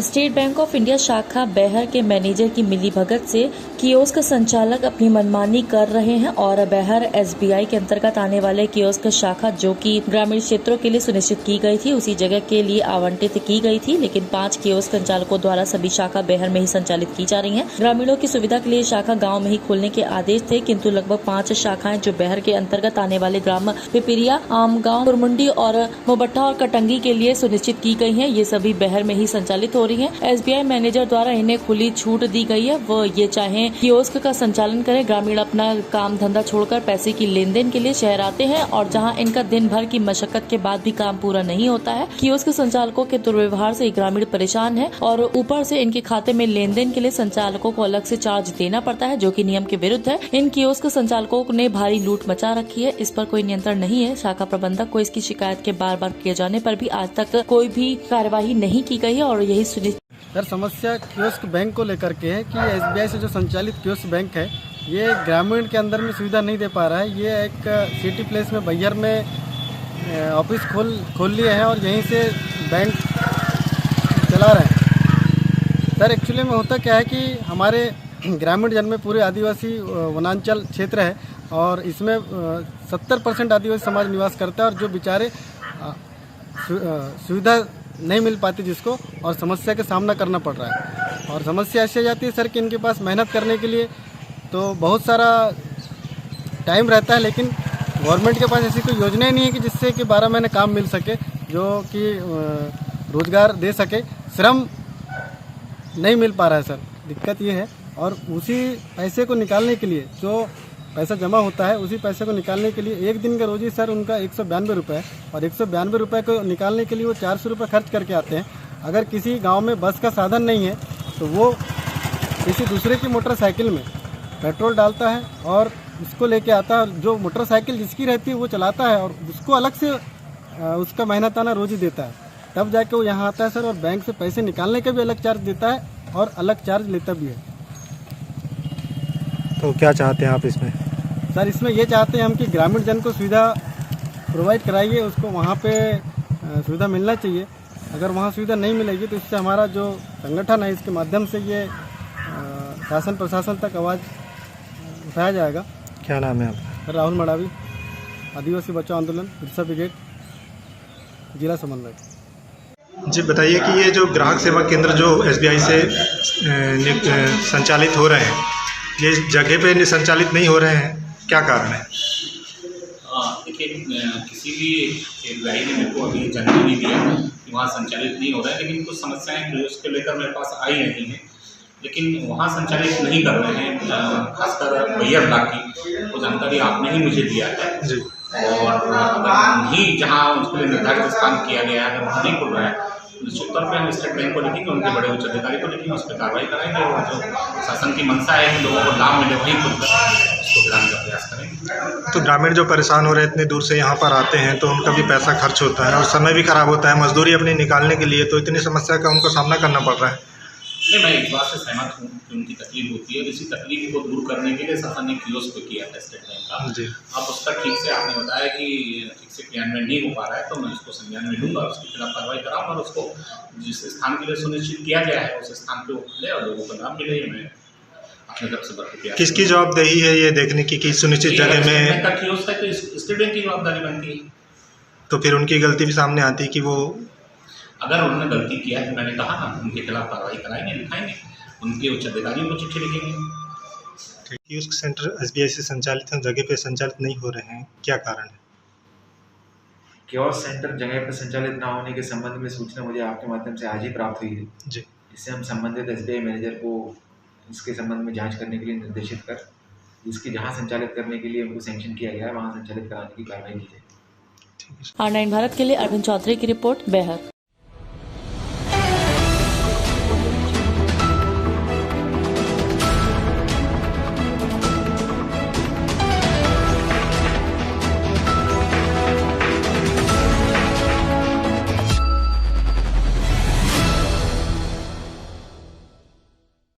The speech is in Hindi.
स्टेट बैंक ऑफ इंडिया शाखा बैहर के मैनेजर की मिलीभगत से कियोस्क संचालक अपनी मनमानी कर रहे हैं और बैहर एसबीआई के अंतर्गत आने वाले कियोस्क शाखा जो कि ग्रामीण क्षेत्रों के लिए सुनिश्चित की गई थी उसी जगह के लिए आवंटित की गई थी, लेकिन 5 कियोस्क संचालकों द्वारा सभी शाखा बैहर में ही संचालित की जा रही है। ग्रामीणों की सुविधा के लिए शाखा गाँव में ही खोलने के आदेश थे, किन्तु लगभग 5 शाखाएं जो बैहर के अंतर्गत आने वाले ग्राम पिपिरिया, आमगांव, कुरमुंडी और मोबट्टा और कटंगी के लिए सुनिश्चित की गई है। ये सभी बैहर में ही संचालित हो रही है। एसबीआई मैनेजर द्वारा इन्हें खुली छूट दी गई है, वो ये चाहे कियोस्क का संचालन करें। ग्रामीण अपना काम धंधा छोड़कर पैसे की लेन देन के लिए शहर आते हैं और जहां इनका दिन भर की मशक्कत के बाद भी काम पूरा नहीं होता है। कियोस्क संचालकों के दुर्व्यवहार से ग्रामीण परेशान है और ऊपर से इनके खाते में लेन देन के लिए संचालकों को अलग से चार्ज देना पड़ता है, जो कि नियम के विरुद्ध है। इन कियोस्क संचालकों ने भारी लूट मचा रखी है, इस पर कोई नियंत्रण नहीं है। शाखा प्रबंधक को इसकी शिकायत के बार बार किए जाने पर भी आज तक कोई भी कार्यवाही नहीं की गई है और यही सुनिश्चित। सर, समस्या कियोस्क बैंक को लेकर के है कि एसबीआई से जो संचालित कियोस्क बैंक है ये ग्रामीण के अंदर में सुविधा नहीं दे पा रहा है। ये एक सिटी प्लेस में बैहर में ऑफिस खोल लिए हैं और यहीं से बैंक चला रहे हैं। सर, एक्चुअली में होता क्या है कि हमारे ग्रामीण जन में पूरे आदिवासी वनांचल क्षेत्र है और इसमें 70% आदिवासी समाज निवास करता है और जो बेचारे सुविधा नहीं मिल पाती जिसको, और समस्या का सामना करना पड़ रहा है। और समस्या ऐसी आ जाती है सर कि इनके पास मेहनत करने के लिए तो बहुत सारा टाइम रहता है, लेकिन गवर्नमेंट के पास ऐसी कोई योजना ही नहीं है कि जिससे कि 12 महीने काम मिल सके, जो कि रोजगार दे सके। श्रम नहीं मिल पा रहा है सर, दिक्कत ये है। और उसी पैसे को निकालने के लिए जो पैसा जमा होता है उसी पैसे को निकालने के लिए एक दिन का रोजी सर उनका 192 रुपये है और 192 रुपये को निकालने के लिए वो 400 रुपये खर्च करके आते हैं। अगर किसी गांव में बस का साधन नहीं है तो वो किसी दूसरे की मोटरसाइकिल में पेट्रोल डालता है और उसको लेके आता है। जो मोटरसाइकिल जिसकी रहती है वो चलाता है और उसको अलग से उसका मेहनताना रोजी देता है, तब जाके वो यहाँ आता है सर। और बैंक से पैसे निकालने का भी अलग चार्ज देता है और अलग चार्ज लेता भी है। तो क्या चाहते हैं आप इसमें? सर, इसमें ये चाहते हैं हम कि ग्रामीण जन को सुविधा प्रोवाइड कराइए, उसको वहाँ पे सुविधा मिलना चाहिए। अगर वहाँ सुविधा नहीं मिलेगी तो इससे हमारा जो संगठन है इसके माध्यम से ये शासन प्रशासन तक आवाज़ उठाया जाएगा। क्या नाम है आपका? सर, राहुल मडावी, आदिवासी बचाओ आंदोलन, बिरसा ब्रिगेड, जिला समन्वय। जी बताइए कि ये जो ग्राहक सेवा केंद्र जो एसबीआई से संचालित हो रहे हैं, ये जगह पे संचालित नहीं हो रहे हैं, क्या कारण है? देखिए, किसी भी एसबीआई ने मेरे को अभी जानकारी नहीं दिया कि वहाँ संचालित नहीं हो रहा है, लेकिन कुछ समस्याएं कियोस्क के लेकर मेरे पास आई रही हैं, लेकिन वहाँ संचालित नहीं कर रहे हैं। खासकर बैहर ब्लॉक की वो जानकारी आपने ही मुझे दिया है जी। और अगर नहीं जहाँ उसके लिए निर्धारित स्थान किया गया है, अगर वहाँ नहीं खुल रहा है, निश्चित तौर पर हम स्टेट बैंक को लिखेंगे, उनके बड़े उच्च अधिकारी को लिखेंगे, उस पर कार्रवाई कराएंगे और जो शासन की मंशा है कि लोगों को लाभ मिले वहीं खुलकर उसको दिलाने का प्रयास करेंगे। तो ग्रामीण जो परेशान हो रहे हैं, इतने दूर से यहाँ पर आते हैं तो उनका भी पैसा खर्च होता है और समय भी खराब होता है मजदूरी अपनी निकालने के लिए, तो इतनी समस्या का उनको सामना करना पड़ रहा है। नहीं, मैं इस बात से सहमत हूँ कि उनकी तकलीफ होती है और इसी तकलीफ को दूर करने के लिए शासन ने कियोस्क को किया था स्टेट बैंक का जी। अब उसका ठीक से आपने बताया कि ठीक से क्रियान्वयन नहीं हो पा रहा है, तो मैं उसको संज्ञान में लूँगा, उसके खिलाफ कार्रवाई कराऊँ और उसको जिस स्थान के लिए सुनिश्चित किया गया है उस स्थान पर वो खुले और लोगों को लाभ मिले। मैं अपने तरफ से बरकरार किसकी जवाबदेही है ये देखने की कि सुनिश्चित जगह में कियोस्क है तो स्टेट बैंक की जवाबदारी बनती है। तो फिर उनकी गलती भी सामने आती है कि वो अगर उन्होंने गलती किया है तो मैंने कहा ना, उनके खिलाफ कार्रवाई कराएंगे, लिखाएंगे, उनके उच्च अधिकारियों को चिट्ठी लिखेंगे। कियोस्क सेंटर एसबीआई से संचालित हैं, जगह पे संचालित नहीं हो रहे हैं, क्या कारण है? कियोस्क सेंटर जगह पर संचालित ना होने के संबंध में सूचना मुझे आपके माध्यम से आज ही प्राप्त हुई है जी। इससे हम संबंधित एसबीआई मैनेजर को इसके संबंध में जांच करने के लिए निर्देशित कर इसकी जहां संचालित करने के लिए उनको सैंक्शन किया गया है वहां संचालित कराने की कार्रवाई की जाए। R9 भारत के लिए अरविंद चौधरी की रिपोर्ट, बैहर।